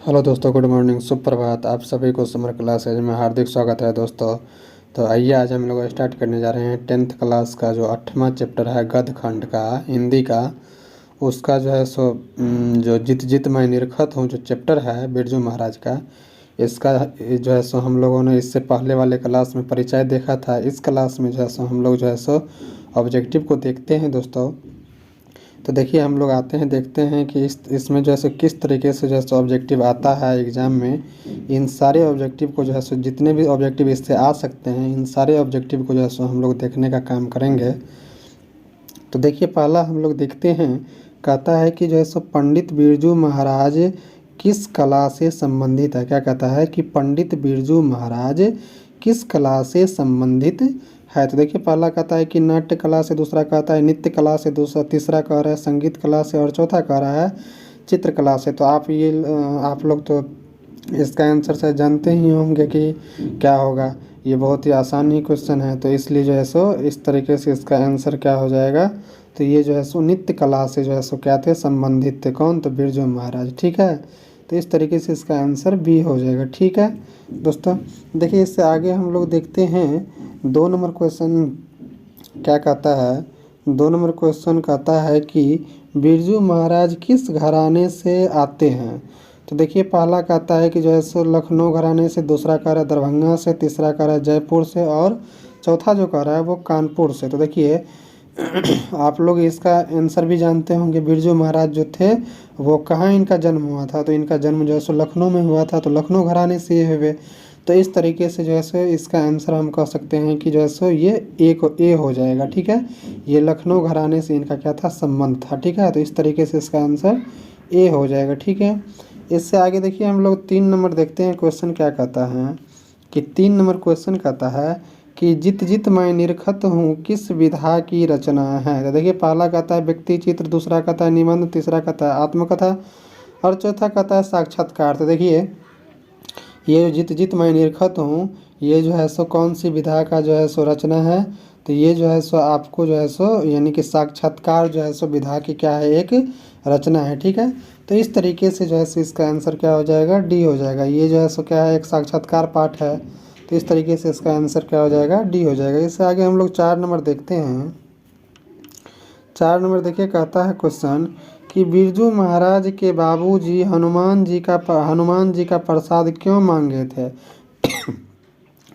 Hello दोस्तों, good morning, सुप्रभात। आप सभी को समर क्लासेज में हार्दिक स्वागत है दोस्तों। तो आइए आज हम लोग स्टार्ट करने जा रहे हैं 10th क्लास का जो 8वां चैप्टर है गद्य खंड का, हिंदी का। उसका जो है सो जो जित जित मैं निरखत हूँ जो चैप्टर है बिरजू महाराज का, इसका जो है सो हम लोगों ने इससे पहले वाले क्लास में परिचय देखा था। इस क्लास में जो है सो हम लोग जो है सो ऑब्जेक्टिव को देखते हैं दोस्तों। तो देखिए हम लोग आते हैं, देखते हैं कि इसमें जो है सो किस तरीके से जो है सो ऑब्जेक्टिव आता है एग्ज़ाम में। इन सारे ऑब्जेक्टिव को जो है सो जितने भी ऑब्जेक्टिव इससे आ सकते हैं, इन सारे ऑब्जेक्टिव को जो है सो हम लोग देखने का काम करेंगे। तो देखिए पहला हम लोग देखते हैं, कहता है कि जो है सो पंडित बिरजू महाराज किस कला से संबंधित है। क्या कहता है कि पंडित बिरजू महाराज किस कला से संबंधित है। तो देखिए पहला कहता है कि नाट्य कला से, दूसरा कहता है नृत्य कला से, दूसरा तीसरा कह रहा है संगीत कला से, और चौथा कह रहा है चित्रकला से। तो आप लोग तो इसका आंसर से जानते ही होंगे कि क्या होगा। ये बहुत ही आसान ही क्वेश्चन है, तो इसलिए जो है सो इस तरीके से इसका आंसर क्या हो जाएगा। तो ये जो है सो नृत्य कला से जो है सो क्या थे, संबंधित थे। कौन? तो बिरजू महाराज। ठीक है, तो इस तरीके से इसका आंसर बी हो जाएगा। ठीक है दोस्तों, देखिए इससे आगे हम लोग देखते हैं 2 नंबर क्वेश्चन क्या कहता है। 2 नंबर क्वेश्चन कहता है कि बिरजू महाराज किस घराने से आते हैं। तो देखिए पहला कहता है कि जो है सो लखनऊ घराने से, दूसरा कह रहा है दरभंगा से, तीसरा कह रहा है जयपुर से, और चौथा जो कह रहा है वो कानपुर से। तो देखिए आप लोग इसका आंसर भी जानते होंगे। बिरजू महाराज जो थे वो कहाँ इनका जन्म हुआ था, तो इनका जन्म जो है सो लखनऊ में हुआ था। तो लखनऊ घराने से ये हुए, तो इस तरीके से जो है सो इसका आंसर हम कह सकते हैं कि जो है सो ये ए हो जाएगा। ठीक है, ये लखनऊ घराने से इनका क्या था, संबंध था। ठीक है, तो इस तरीके से इसका आंसर ए हो जाएगा। ठीक है, इससे आगे देखिए हम लोग 3 नंबर देखते हैं। क्वेश्चन क्या कहता है कि 3 नंबर क्वेश्चन कहता है कि जित जित मैं निरखत हूँ किस विधा की रचना है। तो देखिए पहला कहता है व्यक्ति चित्र, दूसरा कहता है निबंध, तीसरा कहता है आत्मकथा, और चौथा कहता है साक्षात्कार। तो देखिए ये जो जित जित मैं निरखत हूँ, ये जो है सो कौन सी विधा का जो है सो रचना है। तो ये जो है सो आपको जो है सो यानी कि साक्षात्कार जो है सो विधा की क्या है, एक रचना है। ठीक है, तो इस तरीके से जो है सो इसका आंसर क्या हो जाएगा, डी हो जाएगा। ये जो है सो क्या है, एक साक्षात्कार पाठ है। तो इस तरीके से इसका आंसर क्या हो जाएगा, डी हो जाएगा। इससे आगे हम लोग 4 नंबर देखते हैं। 4 नंबर देखिए कहता है क्वेश्चन कि बिरजू महाराज के बाबूजी हनुमान जी का प्रसाद क्यों मांगे थे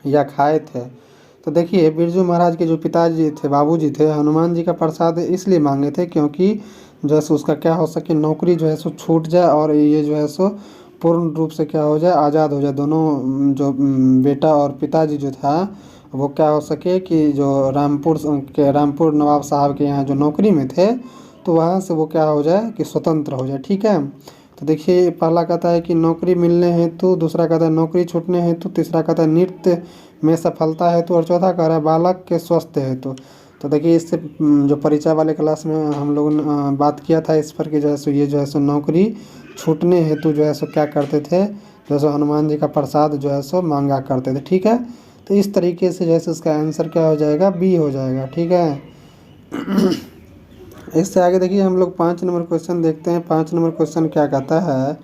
या खाए थे। तो देखिए बिरजू महाराज के जो पिताजी थे, बाबूजी थे, हनुमान जी का प्रसाद इसलिए मांगे थे क्योंकि जो है सो उसका क्या हो सके, नौकरी जो है सो छूट जाए और ये जो है सो पूर्ण रूप से क्या हो जाए, आज़ाद हो जाए। दोनों जो बेटा और पिताजी जो था वो क्या हो सके कि जो रामपुर नवाब साहब के यहाँ जो नौकरी में थे, तो वहाँ से वो क्या हो जाए कि स्वतंत्र हो जाए। ठीक है, तो देखिए पहला कहता है कि नौकरी मिलने हेतु, दूसरा कहता है नौकरी छूटने हेतु, तीसरा कहता है नृत्य में सफलता हेतु, और चौथा कह रहा है बालक के स्वास्थ्य हेतु। तो देखिए इससे जो परिचय वाले क्लास में हम लोगों ने बात किया था इस पर कि जो है सो ये जो है सो नौकरी छूटने हेतु जो है सो क्या करते थे, जो है सो हनुमान जी का प्रसाद जो है सो मांगा करते थे। ठीक है, तो इस तरीके से जैसे इसका आंसर क्या हो जाएगा, बी हो जाएगा। ठीक है इससे आगे देखिए हम लोग 5 नंबर क्वेश्चन देखते हैं। 5 नंबर क्वेश्चन क्या कहता है।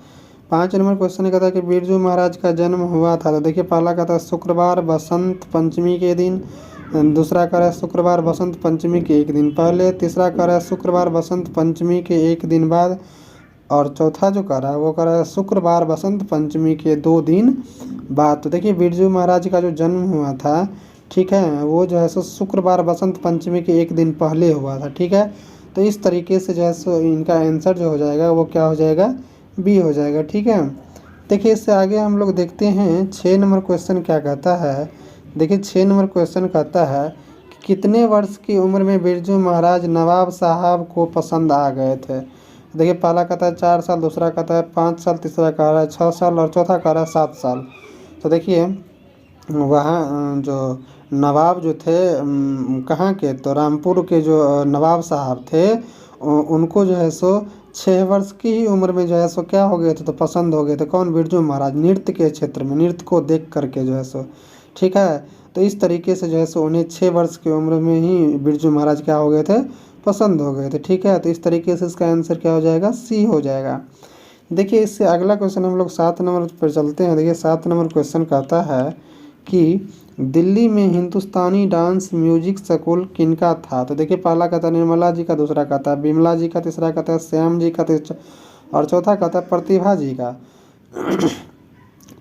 5 नंबर क्वेश्चन ये कहता है कि बिरजू महाराज का जन्म हुआ था। तो देखिए पहला कहता है शुक्रवार बसंत पंचमी के दिन, दूसरा कह रहा है शुक्रवार बसंत पंचमी के एक दिन पहले, तीसरा कह रहा है शुक्रवार बसंत पंचमी के एक दिन बाद, और चौथा जो कह रहा है वो कह रहा है शुक्रवार बसंत पंचमी के 2 दिन बाद। तो देखिए बिरजू महाराज का जो जन्म हुआ था, ठीक है, वो जो है सो शुक्रवार बसंत पंचमी के एक दिन पहले हुआ था। ठीक है, तो इस तरीके से जो है सो इनका आंसर जो हो जाएगा वो क्या हो जाएगा, बी हो जाएगा। ठीक है, देखिए इससे आगे हम लोग देखते हैं 6 नंबर क्वेश्चन क्या कहता है। देखिए 6 नंबर क्वेश्चन कहता है कि कितने वर्ष की उम्र में बिरजू महाराज नवाब साहब को पसंद आ गए थे। देखिए पहला कहता है 4 साल, दूसरा कहता है 5 साल, तीसरा कह रहा है 6 साल, और चौथा कह रहा है 7 साल। तो देखिए वहाँ जो नवाब जो थे कहाँ के, तो रामपुर के जो नवाब साहब थे, उनको जो है सो 6 वर्ष की ही उम्र में जो है सो क्या हो गए थे, तो पसंद हो गए थे। कौन? बिरजू महाराज। नृत्य के क्षेत्र में, नृत्य को देख करके जो है सो। ठीक है, तो इस तरीके से जो है सो उन्हें 6 वर्ष की उम्र में ही बिरजू महाराज क्या हो गए थे, पसंद हो गए थे। ठीक है, तो इस तरीके से इसका आंसर क्या हो जाएगा, सी हो जाएगा। देखिए इससे अगला क्वेश्चन हम लोग 7 नंबर पर चलते हैं। देखिए 7 नंबर क्वेश्चन कहता है कि दिल्ली में हिंदुस्तानी डांस म्यूजिक स्कूल किनका था। तो देखिए पहला कहता है निर्मला जी का, दूसरा कहता है बिमला जी का, तीसरा कहता है श्याम जी का, और चौथा कहता है प्रतिभा जी का।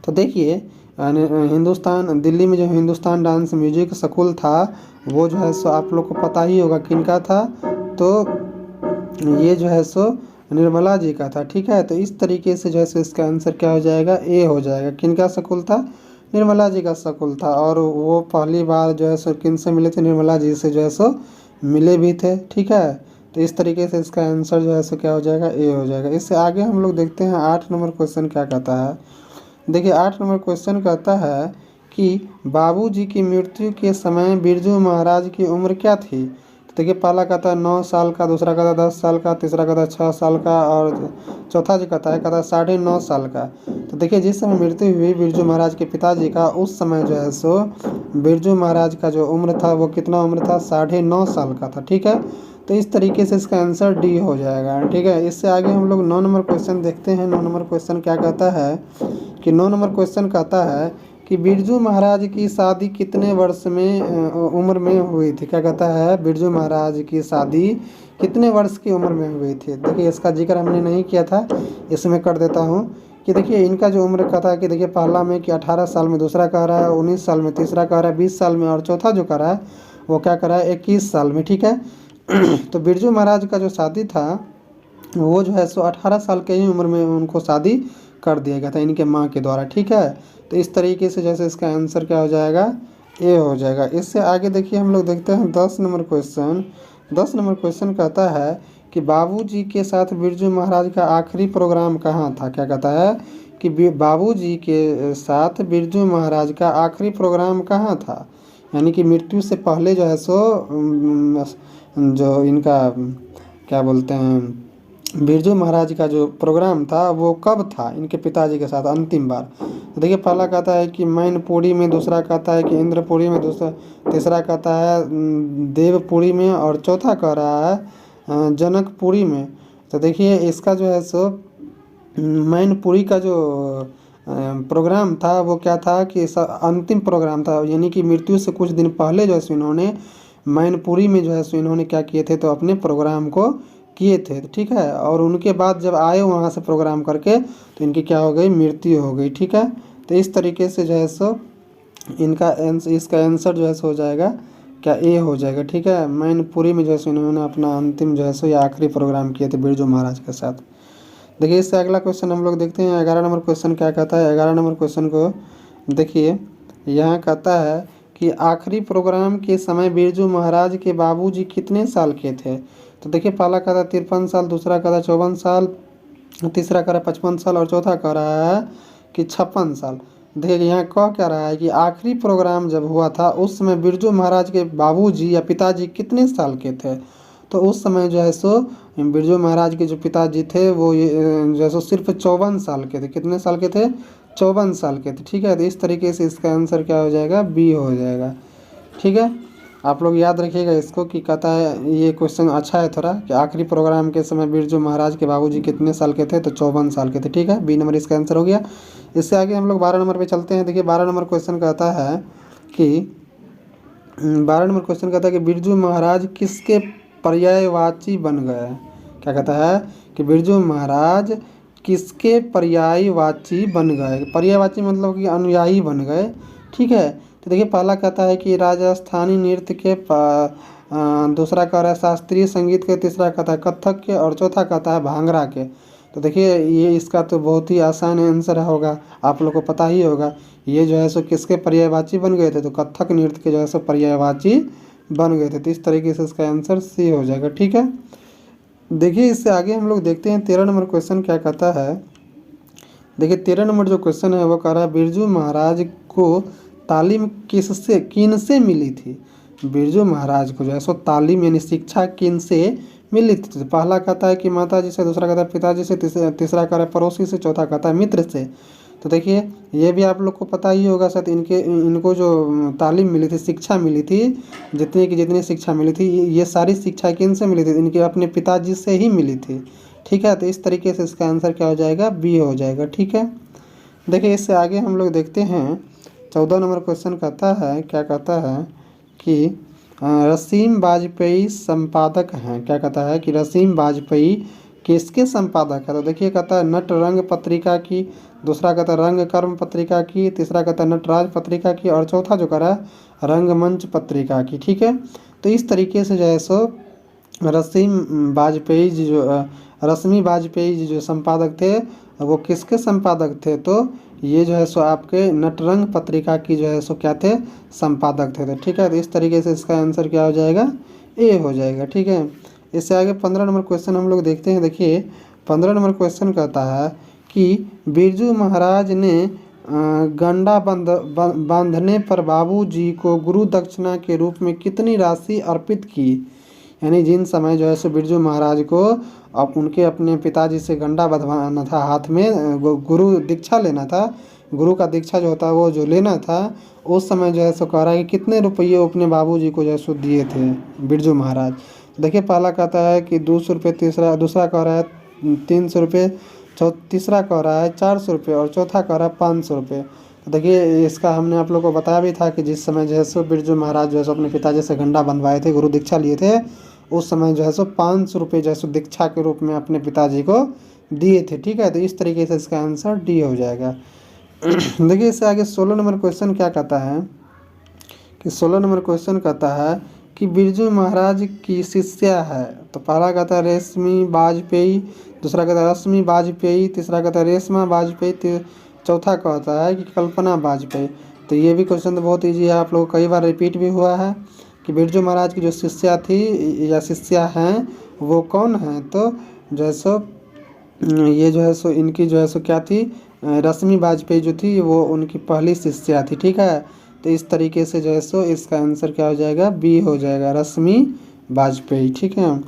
तो देखिए हिंदुस्तान दिल्ली में जो हिंदुस्तान डांस म्यूजिक स्कूल था वो जो है सो आप लोग को पता ही होगा किनका था। तो ये जो है सो निर्मला जी का था। ठीक है, तो इस तरीके से जो है सो इसका आंसर क्या हो जाएगा, ए हो जाएगा। किनका स्कूल था, निर्मला जी का स्कूल था। और वो पहली बार जो है सो किन से मिले थे, निर्मला जी से जो है सो मिले भी थे। ठीक है, तो इस तरीके से इसका आंसर जो है सो क्या हो जाएगा, ए हो जाएगा। इससे आगे हम लोग देखते हैं 8 नंबर क्वेश्चन क्या कहता है। देखिए 8 नंबर क्वेश्चन कहता है कि बाबूजी की मृत्यु के समय बिरजू महाराज की उम्र क्या थी। तो देखिए पहला कहता है 9 साल का, दूसरा कहता है 10 साल का, तीसरा कहता है 6 साल का, और चौथा जो कहता है 9.5 साल का। तो देखिए जिस समय मृत्यु हुई बिरजू महाराज के पिताजी का, उस समय जो है सो बिरजू महाराज का जो उम्र था वो कितना उम्र था, 9.5 साल का था। ठीक है, तो इस तरीके से इसका आंसर डी हो जाएगा। ठीक है, इससे आगे हम लोग 9 नंबर क्वेश्चन देखते हैं। 9 नंबर क्वेश्चन क्या कहता है कि 9 नंबर क्वेश्चन कहता है कि बिरजू महाराज की शादी कितने वर्ष में उम्र में हुई थी। क्या कहता है, बिरजू महाराज की शादी कितने वर्ष की उम्र में हुई थी। देखिए इसका जिक्र हमने नहीं किया था, इसमें कर देता हूँ कि देखिए इनका जो उम्र कहता है कि देखिए पहला में कि 18 साल में, दूसरा कह रहा है 19 साल में, तीसरा कह रहा है 20 साल में, और चौथा जो कह रहा है वो क्या कह रहा है 21 साल में। ठीक है, तो बिरजू महाराज का जो शादी था वो जो है सो 18 साल के ही उम्र में उनको शादी कर दिया गया था इनके माँ के द्वारा। ठीक है, तो इस तरीके से जैसे इसका आंसर क्या हो जाएगा, ए हो जाएगा। इससे आगे देखिए हम लोग देखते हैं 10 नंबर क्वेश्चन। 10 नंबर क्वेश्चन कहता है कि बाबूजी के साथ बिरजू महाराज का आखिरी प्रोग्राम कहाँ था। क्या कहता है कि बाबूजी के साथ बिरजू महाराज का आखिरी प्रोग्राम कहाँ था, यानी कि मृत्यु से पहले जो है सो जो इनका क्या बोलते हैं बिरजू महाराज का जो प्रोग्राम था वो कब था इनके पिताजी के साथ अंतिम बार। देखिए पहला कहता है कि मैनपुरी में, दूसरा कहता है कि इंद्रपुरी में, दूसरा तीसरा कहता है देवपुरी में, और चौथा कह रहा है जनकपुरी में। तो देखिए इसका जो है सो मैनपुरी का जो प्रोग्राम था वो क्या था कि अंतिम प्रोग्राम था, यानी कि मृत्यु से कुछ दिन पहले जो है सो इन्होंने मैनपुरी में जो है सो इन्होंने क्या किए थे, तो अपने प्रोग्राम को किए थे। ठीक है, और उनके बाद जब आए वहाँ से प्रोग्राम करके तो इनकी क्या हो गई, मृत्यु हो गई। ठीक है, तो इस तरीके से जो है सो इसका आंसर जो है सो हो जाएगा क्या, ए हो जाएगा। ठीक है, मैनपुरी में जो है सो इन्होंने अपना अंतिम जो है सो या आखिरी प्रोग्राम किए थे बिरजू महाराज के साथ। देखिए इससे अगला क्वेश्चन हम लोग देखते हैं 11 नंबर क्वेश्चन क्या कहता है। 11 नंबर क्वेश्चन को देखिए यहाँ कहता है कि आखिरी प्रोग्राम के समय बिरजू महाराज के बाबूजी कितने साल के थे। तो देखिए पहला कह रहा है 53 साल, दूसरा कह रहा है 54 साल, तीसरा कह रहा है 55 साल, और चौथा कह रहा है कि 56 साल। देखिए यहाँ कह क्या रहा है कि आखिरी प्रोग्राम जब हुआ था उस समय बिरजू महाराज के बाबूजी या पिताजी कितने साल के थे। तो उस समय जो है सो बिरजू महाराज के जो पिताजी थे वो जो है सो सिर्फ 54 साल के थे। कितने साल के थे, 54 साल के थे। ठीक है, तो इस तरीके से इसका आंसर क्या हो जाएगा, बी हो जाएगा। ठीक है, आप लोग याद रखिएगा इसको कि कहता है ये क्वेश्चन अच्छा है थोड़ा कि आखिरी प्रोग्राम के समय बिरजू महाराज के बाबूजी कितने साल के थे, तो 54 साल के थे। ठीक है, बी नंबर इसका आंसर हो गया। इससे आगे हम लोग 12 नंबर पे चलते हैं। देखिए 12 नंबर क्वेश्चन कहता है कि 12 नंबर क्वेश्चन कहता है कि बिरजू महाराज किसके पर्यायवाची बन गए। क्या कहता है कि बिरजू महाराज किसके पर्यायवाची बन गए। पर्यायवाची मतलब कि अनुयायी बन गए। ठीक है, तो देखिए पहला कहता है कि राजस्थानी नृत्य के, दूसरा कह रहा है शास्त्रीय संगीत के, तीसरा कहता है कथक के, और चौथा कहता है भांगड़ा के। तो देखिए ये इसका तो बहुत ही आसान आंसर होगा, आप लोग को पता ही होगा। ये जो है सो किसके पर्यायवाची बन गए थे, तो कथक नृत्य के जो है सो पर्यायवाची बन गए थे। तो इस तरीके से इसका आंसर सी हो जाएगा। ठीक है, देखिए इससे आगे हम लोग देखते हैं 13 नंबर क्वेश्चन क्या कहता है। देखिए 13 नंबर जो क्वेश्चन है वो कह रहा है बिरजू महाराज को तालीम किन से मिली थी। बिरजू महाराज को जो है सो तालीम यानी शिक्षा किन से मिली थी। तो पहला कहता है कि माता जी से, दूसरा कहता है पिताजी से, तीसरा कहता है पड़ोसी से, चौथा कहता है मित्र से। तो देखिए ये भी आप लोग को पता ही होगा शायद इनको जो तालीम मिली थी, शिक्षा मिली थी, जितनी शिक्षा मिली थी, ये सारी शिक्षा किन से मिली थी, इनके अपने पिताजी से ही मिली थी। ठीक है। तो इस तरीके से इसका आंसर क्या हो जाएगा, बी हो जाएगा। ठीक है, देखिए इससे आगे हम लोग देखते हैं 14 नंबर क्वेश्चन कहता है, क्या कहता है कि रसीम वाजपेयी संपादक हैं। क्या कहता है कि रसीम वाजपेयी किसके संपादक है। तो देखिए कहता है नट रंग पत्रिका की, दूसरा कहता है रंग कर्म पत्रिका की, तीसरा कहता है नटराज पत्रिका की, और चौथा जो करा रंगमंच पत्रिका की। ठीक है, तो इस तरीके से जो है सो रसीम वाजपेयी जी जो रश्मि वाजपेयी जी जो संपादक थे वो किसके संपादक थे, तो ये जो है सो आपके नटरंग पत्रिका की जो है सो क्या थे, संपादक थे। तो ठीक है, तो इस तरीके से इसका आंसर क्या हो जाएगा, ए हो जाएगा। ठीक है, इससे आगे 15 नंबर क्वेश्चन हम लोग देखते हैं। देखिए 15 नंबर क्वेश्चन कहता है कि बिरजू महाराज ने गंडा बांधने पर बाबूजी को गुरु दक्षिणा के रूप में कितनी राशि अर्पित की। यानी जिन समय जो है सो बिरजू महाराज को अब उनके अपने पिताजी से गंडा बंधवाना था, हाथ में गुरु दीक्षा लेना था, गुरु का दीक्षा जो होता है वो जो लेना था, उस समय जो है सो कह रहा है कि कितने रुपये अपने बाबूजी को जो है सो दिए थे बिरजू महाराज। देखिए पहला कहता है कि 200 रुपये, दूसरा कह रहा है 300 रुपये, तीसरा कह रहा है 400 रुपये, और चौथा कह रहा है 500 रुपये। तो देखिए इसका हमने आप लोगों को बताया भी था कि जिस समय जो है सो बिरजू महाराज जो है सो अपने पिताजी से गंडा बंधवाए थे, गुरु दीक्षा लिए थे, उस समय जो है सो 500 रुपये जो है सो दीक्षा के रूप में अपने पिताजी को दिए थे। ठीक है, तो इस तरीके से इसका आंसर डी हो जाएगा। देखिए इससे आगे 16 नंबर क्वेश्चन क्या कहता है कि 16 नंबर क्वेश्चन कहता है कि बिरजू महाराज की शिष्या है। तो पहला कहता है रेशमी वाजपेयी, दूसरा कहता है रश्मि वाजपेयी, तीसरा कहता है रेशमा वाजपेयी, चौथा कहता है कि कल्पना वाजपेयी। तो ये भी क्वेश्चन तो बहुत ईजी है, आप लोग कई बार रिपीट भी हुआ है कि बिरजू महाराज की जो शिष्या थी या शिष्या हैं वो कौन है। तो जो है सो ये जो है सो इनकी जो है सो क्या थी, रश्मि वाजपेयी जो थी वो उनकी पहली शिष्या थी। ठीक है, तो इस तरीके से जो है सो इसका आंसर क्या हो जाएगा, बी हो जाएगा, रश्मि वाजपेयी। ठीक है,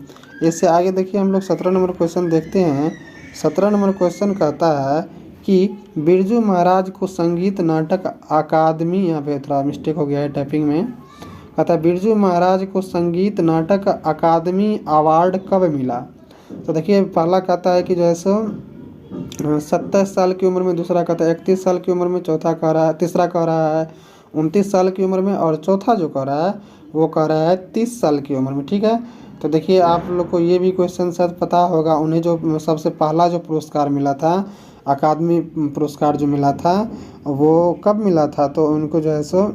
इससे आगे देखिए हम लोग 17 नंबर क्वेश्चन देखते हैं। 17 नंबर क्वेश्चन कहता है कि बिरजू महाराज को संगीत नाटक अकादमी, यहाँ पे थोड़ा मिस्टेक हो गया है टाइपिंग में, कहता है बिरजू महाराज को संगीत नाटक अकादमी अवार्ड कब मिला। तो देखिए पहला कहता है कि जो है सो 27 साल की उम्र में, दूसरा कहता है 31 साल की उम्र में, चौथा कह रहा है, तीसरा कह रहा है 29 साल की उम्र में, और चौथा जो कह रहा है वो कह रहा है 30 साल की उम्र में। ठीक है, तो देखिए आप लोग को ये भी क्वेश्चन शायद पता होगा, उन्हें जो सबसे पहला जो पुरस्कार मिला था, अकादमी पुरस्कार जो मिला था वो कब मिला था, तो उनको जो है सो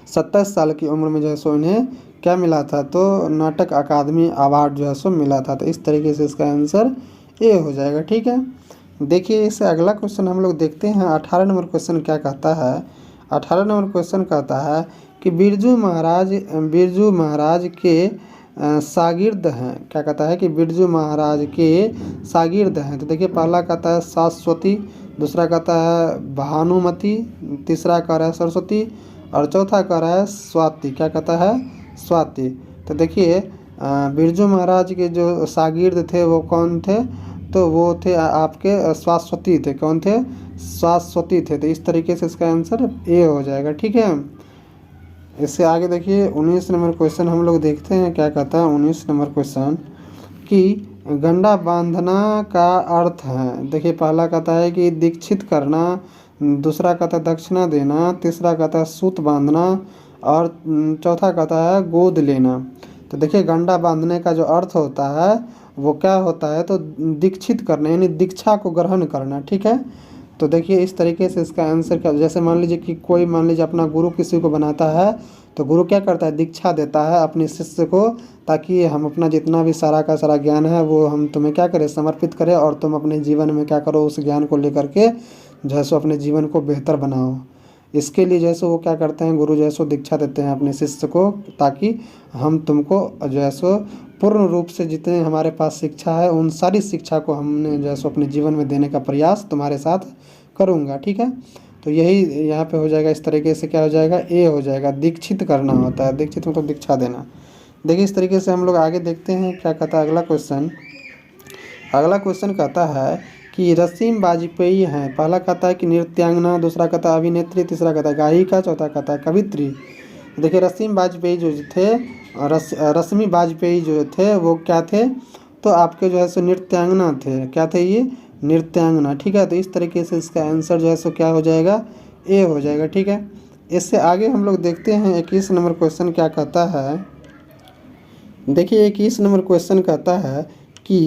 27 साल की उम्र में जो है सो इन्हें क्या मिला था, तो नाटक अकादमी अवार्ड जो है सो मिला था। तो इस तरीके से इसका आंसर ए हो जाएगा। ठीक है, देखिए इससे अगला क्वेश्चन हम लोग देखते हैं। 18 नंबर क्वेश्चन क्या कहता है, 18 नंबर क्वेश्चन कहता है कि बिरजू महाराज के शागिर्द हैं। क्या कहता है कि बिरजू महाराज के शागिर्द हैं। तो देखिए पहला कहता है शाश्वती, दूसरा कहता है भानुमति, तीसरा कह रहा है सरस्वती, और चौथा कह रहा है स्वाति। क्या कहता है, स्वाति। तो देखिए बिरजू महाराज के जो शागिर्द थे वो कौन थे, तो वो थे आपके शाश्वती थे। कौन थे, शाश्वती थे। तो इस तरीके से इसका आंसर ए हो जाएगा। ठीक है, इससे आगे देखिए 19 नंबर क्वेश्चन हम लोग देखते हैं। क्या कहता है 19 नंबर क्वेश्चन कि गंडा बांधना का अर्थ है। देखिए पहला कहता है कि दीक्षित करना, दूसरा कहता है दक्षिणा देना, तीसरा कहता है सूत बांधना, और चौथा कहता है गोद लेना। तो देखिए गंडा बांधने का जो अर्थ होता है वो क्या होता है, तो दीक्षित करना, यानी दीक्षा को ग्रहण करना। ठीक है, तो देखिए इस तरीके से इसका आंसर क्या, जैसे मान लीजिए कि कोई मान लीजिए अपना गुरु किसी को बनाता है, तो गुरु क्या करता है, दीक्षा देता है अपने शिष्य को, ताकि हम अपना जितना भी सारा का सारा ज्ञान है वो हम तुम्हें क्या करें, समर्पित करें, और तुम अपने जीवन में क्या करो, उस ज्ञान को लेकर के जो है सो अपने जीवन को बेहतर बनाओ। इसके लिए जो है सो वो क्या करते हैं, गुरु जो है सो दीक्षा देते हैं अपने शिष्य को, ताकि हम तुमको जो है सो पूर्ण रूप से जितने हमारे पास शिक्षा है उन सारी शिक्षा को हमने जो है सो अपने जीवन में देने का प्रयास तुम्हारे साथ करूँगा। ठीक है, तो यही यहाँ पे हो जाएगा। इस तरीके से क्या हो जाएगा, ए हो जाएगा। दीक्षित करना होता है, दीक्षित मतलब दीक्षा देना। देखिए इस तरीके से हम लोग आगे देखते हैं क्या कहता है अगला क्वेश्चन। अगला क्वेश्चन कहता है कि रसीम वाजपेयी हैं। पहला कहता है कि नृत्यांगना, दूसरा कहता है अभिनेत्री, तीसरा कहता है गायिका, चौथा कहता है कवित्री। देखिए रसीम वाजपेयी जो थे, रश्मि वाजपेयी जो थे वो क्या थे, तो आपके जो है सो नृत्यांगना थे। क्या थे ये? नृत्यांगना। ठीक है, तो इस तरीके से इसका आंसर जो है सो क्या हो जाएगा? ए हो जाएगा। ठीक है, इससे आगे हम लोग देखते हैं 21 नंबर क्वेश्चन क्या कहता है। देखिए 21 नंबर क्वेश्चन कहता है कि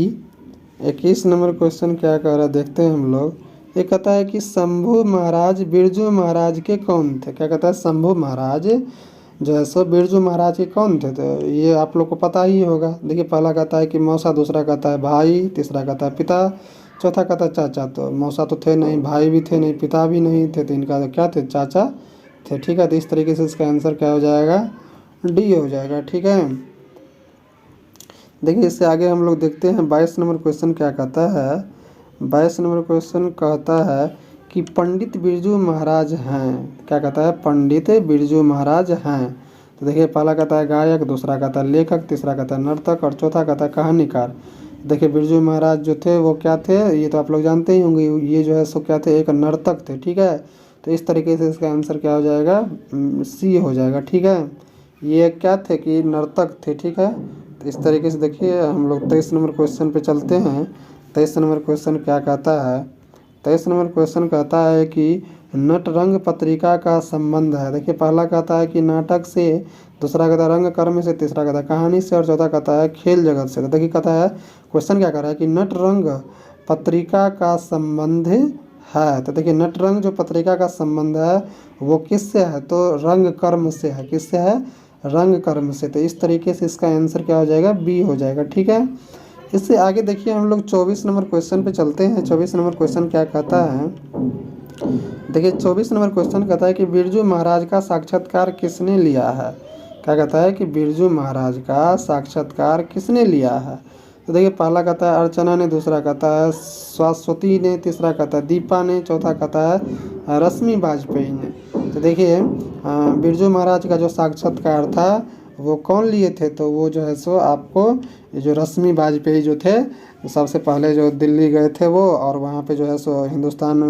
21 नंबर क्वेश्चन क्या कह रहा है देखते हैं हम लोग। ये कहता है कि शंभू महाराज बिरजू महाराज के कौन थे? क्या कहता है? शंभू महाराज जो है सो बिरजू महाराज के कौन थे? तो ये आप लोग को पता ही होगा। देखिए पहला कहता है कि मौसा, दूसरा कहता है भाई, तीसरा कहता है पिता, चौथा कहता है चाचा। तो मौसा तो थे नहीं, भाई भी थे नहीं, पिता भी नहीं थे, तो इनका तो क्या थे? चाचा थे। ठीक है, तो इस तरीके से इसका आंसर क्या हो जाएगा? डी हो जाएगा। ठीक है, देखिए इससे आगे हम लोग देखते हैं 22 नंबर क्वेश्चन क्या कहता है। 22 नंबर क्वेश्चन कहता है कि पंडित बिरजू महाराज हैं। क्या कहता है? पंडित बिरजू महाराज हैं। तो देखिए पहला कहता है गायक, दूसरा कहता है लेखक, तीसरा कहता है नर्तक और चौथा कहता है कहानीकार। देखिए बिरजू महाराज जो थे वो क्या थे? ये तो आप लोग जानते ही होंगे। ये जो है सो क्या थे? एक नर्तक थे। ठीक है, तो इस तरीके से इसका आंसर क्या हो जाएगा? सी हो जाएगा। ठीक है, ये क्या थे? कि नर्तक थे। ठीक है, तो इस तरीके से देखिए हम लोग 23 नंबर क्वेश्चन पे चलते हैं। 23 नंबर क्वेश्चन क्या कहता है? 23 नंबर क्वेश्चन कहता है कि नटरंग पत्रिका का संबंध है। देखिए पहला कहता है कि नाटक से, दूसरा कहता है रंग कर्म से, तीसरा कहता है कहानी से और चौथा कहता है खेल जगत से। तो देखिए कहता है क्वेश्चन क्या कर रहा है कि नटरंग पत्रिका का संबंध है। तो देखिए नटरंग जो पत्रिका का संबंध है वो किससे है? तो रंग कर्म से है। किससे है? रंग कर्म से। तो इस तरीके से इसका आंसर क्या हो जाएगा? बी हो जाएगा। ठीक है, इससे आगे देखिए हम लोग 24 नंबर क्वेश्चन पे चलते हैं। 24 नंबर क्वेश्चन क्या कहता है? देखिए 24 नंबर क्वेश्चन कहता है कि बिरजू महाराज का साक्षात्कार किसने लिया है? क्या कहता है? कि बिरजू महाराज का साक्षात्कार किसने लिया है? तो देखिए पहला कहता है अर्चना ने, दूसरा कहता है सरस्वती ने, तीसरा कहता है दीपा ने, चौथा कहता है रश्मि वाजपेयी ने। तो देखिए बिरजू महाराज का जो साक्षात्कार था वो कौन लिए थे? तो वो जो है सो आपको ये जो रश्मि वाजपेयी जो थे, सबसे पहले जो दिल्ली गए थे वो, और वहाँ पे जो है सो हिंदुस्तान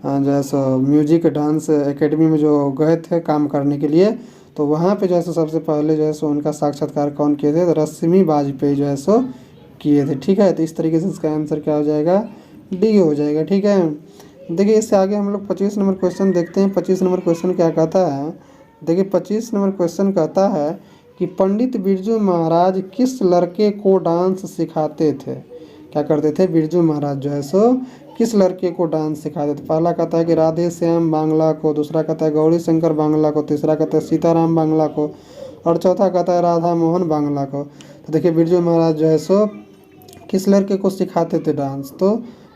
जो है सो म्यूजिक डांस एकेडमी में जो गए थे काम करने के लिए, तो वहाँ पे जो है सो सबसे पहले जो है सो उनका साक्षात्कार कौन किए थे? तो रश्मि वाजपेयी जो है सो किए थे। ठीक है, तो इस तरीके से इसका आंसर क्या हो जाएगा? डी हो जाएगा। ठीक है, देखिए इससे आगे हम लोग 25 नंबर क्वेश्चन देखते हैं। 25 नंबर क्वेश्चन क्या कहता है? देखिए 25 नंबर क्वेश्चन कहता है कि पंडित बिरजू महाराज किस लड़के को डांस सिखाते थे? क्या करते थे? बिरजू महाराज जो है सो किस लड़के को डांस सिखाते थे? पहला कहता है कि राधे श्याम बांग्ला को, दूसरा कहता है गौरी शंकर बांग्ला को, तीसरा कहता है सीताराम बांग्ला को और चौथा कहता है राधा मोहन बांग्ला को। तो देखिए बिरजू महाराज जो है सो किस लड़के को सिखाते थे डांस? तो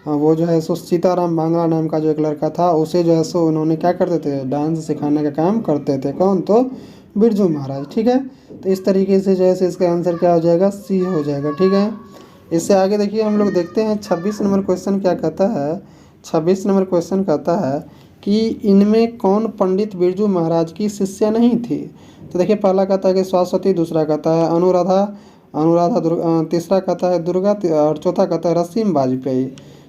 वो जो है सो सीताराम बांग्ला नाम का जो एक लड़का था उसे जो है सो उन्होंने क्या करते थे? डांस सिखाने का काम करते थे। कौन? तो बिरजू महाराज। ठीक है, तो इस तरीके से जो है सो इसका आंसर क्या हो जाएगा? सी हो जाएगा। ठीक है, इससे आगे देखिए हम लोग देखते हैं 26 नंबर क्वेश्चन क्या कहता है। 26 नंबर क्वेश्चन कहता है कि इनमें कौन पंडित बिरजू महाराज की शिष्या नहीं थी? तो देखिए पहला कहता है कि सरस्वती, दूसरा कहता है अनुराधा, तीसरा कहता है दुर्गा और चौथा कहता है रश्मि वाजपेयी।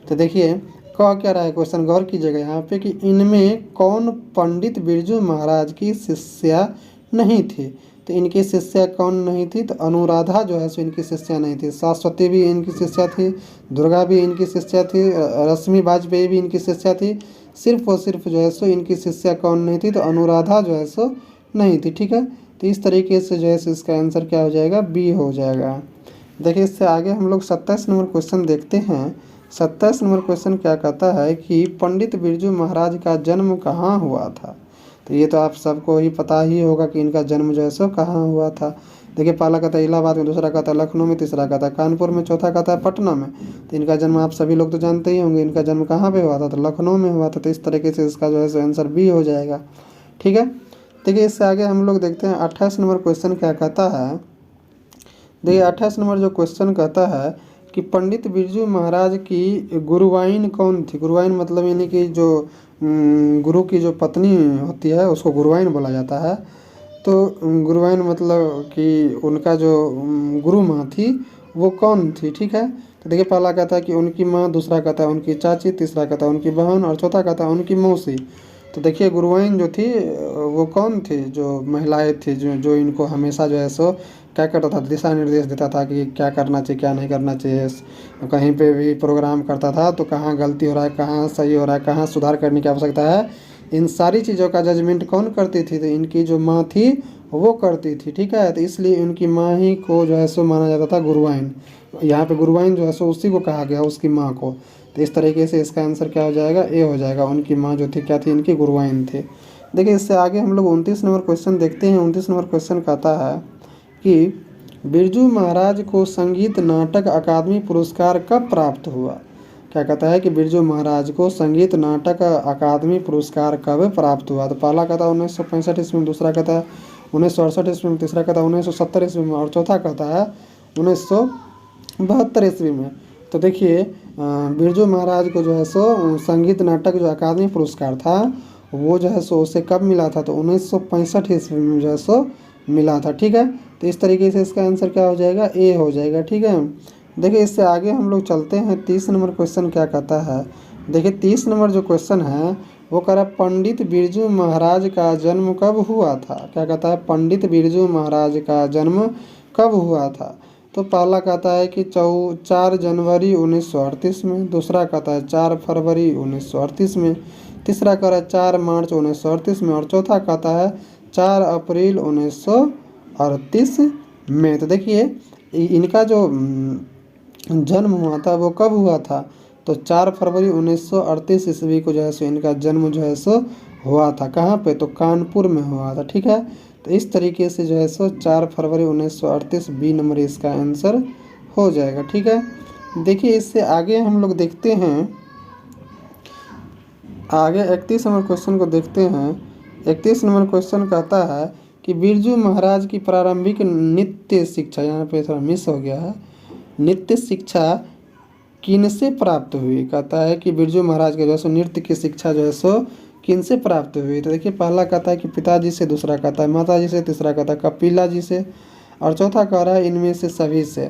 तो देखिए कह क्या रहा है क्वेश्चन, गौर कीजिएगा यहाँ पे कि इनमें कौन पंडित बिरजू महाराज की शिष्या नहीं थी? तो इनकी शिष्या कौन नहीं थी? तो अनुराधा जो है सो इनकी शिष्या नहीं थी, सरस्वती भी इनकी शिष्या थी, दुर्गा भी इनकी शिष्या थी, रश्मि वाजपेयी भी इनकी शिष्या थी। सिर्फ और सिर्फ जो है सो इनकी शिष्या कौन नहीं थी? तो अनुराधा जो है सो नहीं थी। ठीक है, तो इस तरीके से जो है सो इसका आंसर क्या हो जाएगा? बी हो जाएगा। देखिए इससे आगे हम लोग 27 नंबर क्वेश्चन देखते हैं। 27 नंबर क्वेश्चन क्या कहता है कि पंडित बिरजू महाराज का जन्म कहाँ हुआ था? तो ये तो आप सबको ही पता ही होगा कि इनका जन्म जो है सो कहाँ हुआ था। देखिए पहला कहता है इलाहाबाद में, दूसरा कहता है लखनऊ में, तीसरा कहता है कानपुर में, चौथा कहता है पटना में। तो इनका जन्म आप सभी लोग तो जानते ही होंगे, इनका जन्म कहाँ पे हुआ था? तो लखनऊ में हुआ था। तो इस तरीके से इसका जो है सो आंसर बी हो जाएगा। ठीक है, देखिए इससे आगे हम लोग देखते हैं 28 नंबर क्वेश्चन क्या कहता है। देखिए 28 नंबर जो क्वेश्चन कहता है कि पंडित बिरजू महाराज की गुरुवाइन कौन थी? गुरुवाइन मतलब यानी कि जो गुरु की जो पत्नी होती है उसको गुरुवाइन बोला जाता है। तो गुरुवाइन मतलब कि उनका जो गुरु माँ थी वो कौन थी? ठीक है, तो देखिए पहला कहता है कि उनकी माँ, दूसरा कहता है उनकी चाची, तीसरा कहता है उनकी बहन और चौथा कहता है उनकी मौसी। तो देखिए गुरुवाइन जो थी वो कौन थी? जो महिलाएं थी जो इनको हमेशा जो है सो क्या करता था, दिशा निर्देश देता था कि क्या करना चाहिए क्या नहीं करना चाहिए। कहीं पे भी प्रोग्राम करता था तो कहाँ गलती हो रहा है, कहाँ सही हो रहा है, कहाँ सुधार करने की आवश्यकता है, इन सारी चीज़ों का जजमेंट कौन करती थी, तो इनकी जो माँ थी वो करती थी। ठीक है, तो इसलिए इनकी माँ ही को जो है सो माना जाता था गुरुवाइन। यहाँ पे गुरुवाइन जो है सो उसी को कहा गया, उसकी माँ को। तो इस तरीके से इसका आंसर क्या हो जाएगा, ए हो जाएगा। उनकी माँ जो थी क्या थी, इनकी गुरुवाइन थी। देखिए इससे आगे हम लोग 29 नंबर क्वेश्चन देखते हैं। 29 नंबर क्वेश्चन कहता है कि बिरजू महाराज को संगीत नाटक अकादमी पुरस्कार कब प्राप्त हुआ। क्या कहता है कि बिरजू महाराज को संगीत नाटक अकादमी पुरस्कार कब प्राप्त हुआ। तो पहला कहता है 1965 ईस्वी में, दूसरा कहता है 1968 ईस्वी में, तीसरा कहता है 1970 ईस्वी में, और चौथा कहता है 1972 ईस्वी में। तो देखिए बिरजू महाराज को जो है सो संगीत नाटक जो अकादमी पुरस्कार था वो जो है सो उसे कब मिला था, तो 1965 ईस्वी में जो है सो मिला था। ठीक है, तो इस तरीके से इसका आंसर क्या हो जाएगा, ए हो जाएगा। ठीक है, देखिए इससे आगे हम लोग चलते हैं। 30 नंबर क्वेश्चन क्या कहता है, देखिए 30 नंबर जो क्वेश्चन है वो कह रहा है पंडित बिरजू महाराज का जन्म कब हुआ था। क्या कहता है, पंडित बिरजू महाराज का जन्म कब हुआ था। तो पहला कहता है कि 4 जनवरी 1938 में, दूसरा कहता है 4 फरवरी 1938 में, तीसरा कह रहा है 4 मार्च 1938 में, और चौथा कहता है 4 अप्रैल 1938 में। तो देखिए इनका जो जन्म हुआ था वो कब हुआ था, तो 4 फरवरी 1938 ईस्वी को जो है सो इनका जन्म जो है सो हुआ था। कहाँ पे, तो कानपुर में हुआ था। ठीक है, तो इस तरीके से जो है सो 4 फरवरी 1938 बी नंबर इसका आंसर हो जाएगा। ठीक है, देखिए इससे आगे हम लोग देखते हैं, आगे 31 नंबर क्वेश्चन को देखते हैं। 31 नंबर क्वेश्चन कहता है कि बिरजू महाराज की प्रारंभिक नित्य शिक्षा, यहाँ पे थोड़ा मिस हो गया है, नित्य शिक्षा किनसे प्राप्त हुई। कहता है कि बिरजू महाराज के जो है सो नृत्य की शिक्षा जो है सो किनसे प्राप्त हुई। तो देखिए पहला कहता है कि पिताजी से, दूसरा कहता है माताजी से, तीसरा कहता है कपिला जी से, और चौथा कह रहा है इनमें से सभी से।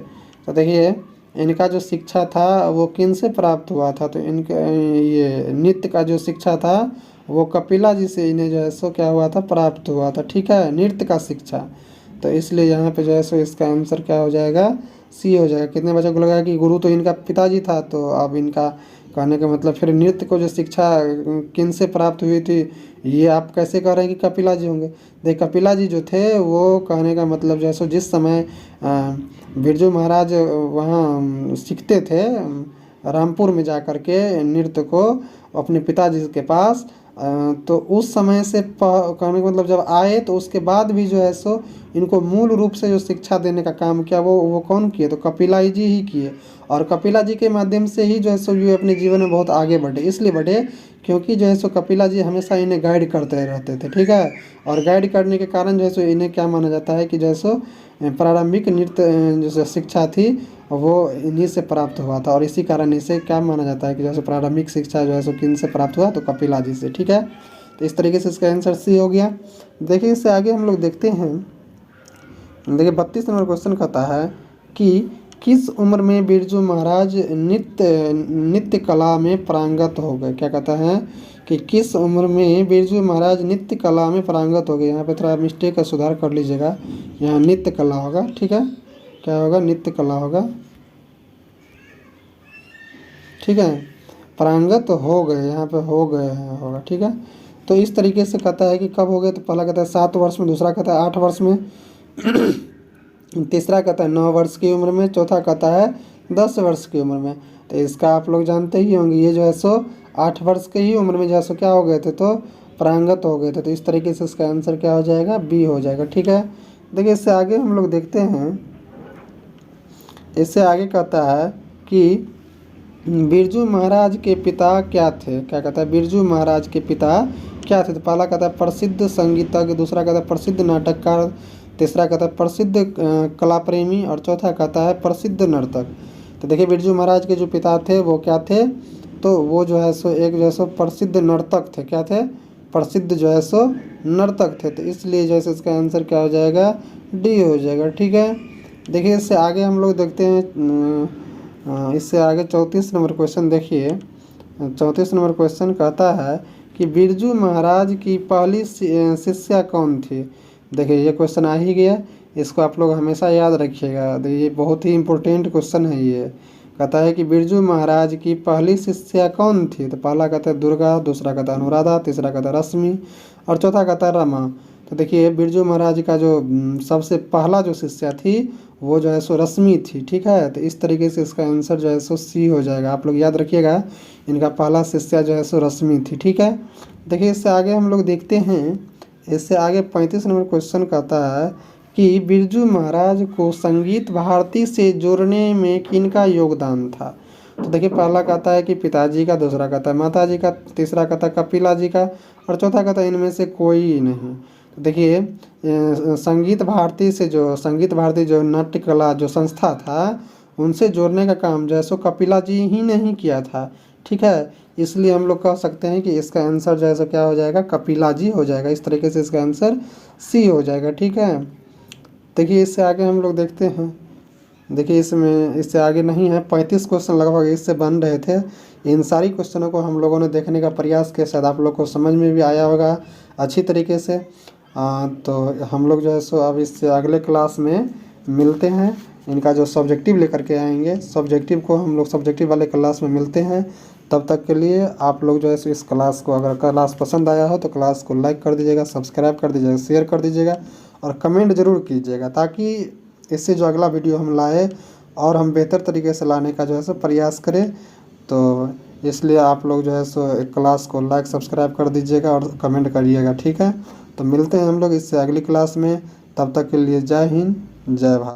तो देखिए इनका जो शिक्षा था वो किनसे प्राप्त हुआ था, तो इनका ये नृत्य का जो शिक्षा था वो कपिला जी से इन्हें जो है सो क्या हुआ था, प्राप्त हुआ था। ठीक है, नृत्य का शिक्षा। तो इसलिए यहाँ पे जो है सो इसका आंसर क्या हो जाएगा, सी हो जाएगा। कितने बच्चों को लगा कि गुरु तो इनका पिताजी था, तो अब इनका कहने का मतलब फिर नृत्य को जो शिक्षा किन से प्राप्त हुई थी, ये आप कैसे कह रहे हैं कि कपिला जी होंगे। देख कपिला जी जो थे वो कहने का मतलब जो है सो जिस समय बिरजू महाराज वहाँ सीखते थे रामपुर में जा कर के नृत्य को अपने पिताजी के पास, तो उस समय से कहने का मतलब जब आए तो उसके बाद भी जो है सो इनको मूल रूप से जो शिक्षा देने का काम किया वो कौन किए, तो कपिला जी ही किए। और कपिला जी के माध्यम से ही जो है सो ये अपने जीवन में बहुत आगे बढ़े। इसलिए बढ़े क्योंकि जो है सो कपिला जी हमेशा इन्हें गाइड करते रहते थे। ठीक है, और गाइड करने के कारण जो है सो इन्हें क्या माना जाता है कि जो है सो प्रारंभिक नृत्य जो शिक्षा थी वो इन्हीं से प्राप्त हुआ था, और इसी कारण इसे क्या माना जाता है कि जैसे प्रारंभिक शिक्षा जो है सो किन से प्राप्त हुआ, तो कपिला जी से। ठीक है, तो इस तरीके से इसका आंसर सी हो गया। देखिए इससे आगे हम लोग देखते हैं। देखिए 32 नंबर क्वेश्चन कहता है कि किस उम्र में बिरजू महाराज नित्य कला में पारंगत हो गए। क्या कहता है कि किस उम्र में बिरजू महाराज नित्य कला में पारंगत हो गए। यहाँ पे थोड़ा मिस्टेक का सुधार कर लीजिएगा, यहाँ नित्य कला होगा। ठीक है, क्या होगा, नित्य कला होगा। ठीक है, पारंगत हो गए, यहाँ पे हो गए हैं होगा। ठीक है, तो इस तरीके से कहता है कि कब हो गए, तो पहला कहता है 7 वर्ष में, दूसरा कहता है 8 वर्ष में, तीसरा कहता है 9 वर्ष की उम्र में, चौथा कहता है 10 वर्ष की उम्र में। तो इसका आप लोग जानते ही होंगे, ये जो है सो 8 वर्ष के ही उम्र में जो है सो क्या हो गए थे, तो पारंगत हो गए थे। तो इस तरीके से इसका आंसर क्या हो जाएगा, बी हो जाएगा। ठीक है, देखिए इससे आगे हम लोग देखते हैं। इससे आगे कहता है कि बिरजू महाराज के पिता क्या थे। क्या कहता है, बिरजू महाराज के पिता क्या थे। तो पहला कहता है प्रसिद्ध संगीतज्ञ, दूसरा कहता है प्रसिद्ध नाटककार, तीसरा कहता है प्रसिद्ध कला प्रेमी, और चौथा कहता है प्रसिद्ध नर्तक। तो देखिए बिरजू महाराज के जो पिता थे वो क्या थे, तो वो जो है सो एक जो है सो प्रसिद्ध नर्तक थे। क्या थे, प्रसिद्ध जो है सो नर्तक थे। तो इसलिए जैसे इसका आंसर क्या हो जाएगा, डी हो जाएगा। ठीक है, देखिए इससे आगे हम लोग देखते हैं। इससे आगे 34 नंबर क्वेश्चन देखिए। 34 नंबर क्वेश्चन कहता है कि बिरजू महाराज की पहली शिष्या कौन थी। देखिए ये क्वेश्चन आ ही गया। इसको आप लोग हमेशा याद रखिएगा। तो ये बहुत ही इम्पोर्टेंट क्वेश्चन है ये। कहता है कि बिरजू महाराज की पहली शिष्या कौन थी? तो पहला कहता है दुर्गा, दूसरा कहता है अनुराधा, तीसरा कहता है रश्मि और चौथा कहता है रमा। तो देखिए बिरजू महाराज का जो सबसे पहला जो शिष्या थी वो जो है सो रश्मि थी। ठीक है, तो इस तरीके से इसका आंसर जो है सो सी हो जाएगा। आप लोग याद रखिएगा, इनका पहला शिष्या जो है सो रश्मि थी। ठीक है, देखिए इससे आगे हम लोग देखते हैं। इससे आगे 35 नंबर क्वेश्चन कहता है कि बिरजू महाराज को संगीत भारती से जोड़ने में किनका योगदान था? तो देखिए पहला कहता है कि पिताजी का, दूसरा कहता है माताजी का, तीसरा कहता है कपिला जी का और चौथा कहता है इनमें से कोई नहीं। तो देखिए संगीत भारती जो नाट्य कला जो संस्था था उनसे जोड़ने का काम जो है सो कपिला जी ही नहीं किया था। ठीक है, इसलिए हम लोग कह सकते हैं कि इसका आंसर जो है सो क्या हो जाएगा, कपिला जी हो जाएगा। इस तरीके से इसका आंसर सी हो जाएगा। ठीक है, देखिए इससे आगे हम लोग देखते हैं। देखिए इसमें इससे आगे नहीं है, 35 क्वेश्चन लगभग इससे बन रहे थे। इन सारी क्वेश्चनों को हम लोगों ने देखने का प्रयास किया, शायद आप लोग को समझ में भी आया होगा अच्छी तरीके से। तो हम लोग जो है सो अब इससे अगले क्लास में मिलते हैं। इनका जो सब्जेक्टिव लेकर के आएंगे, सब्जेक्टिव को हम लोग सब्जेक्टिव वाले क्लास में मिलते हैं। तब तक के लिए आप लोग जो है सो इस क्लास को, अगर क्लास पसंद आया हो तो क्लास को लाइक कर दीजिएगा, सब्सक्राइब कर दीजिएगा, शेयर कर दीजिएगा और कमेंट ज़रूर कीजिएगा, ताकि इससे जो अगला वीडियो हम लाए और हम बेहतर तरीके से लाने का जो है सो प्रयास करें। तो इसलिए आप लोग जो है सो एक क्लास को लाइक सब्सक्राइब कर दीजिएगा और कमेंट करिएगा। ठीक है, तो मिलते हैं हम लोग इससे अगली क्लास में। तब तक के लिए जय हिंद, जय भारत।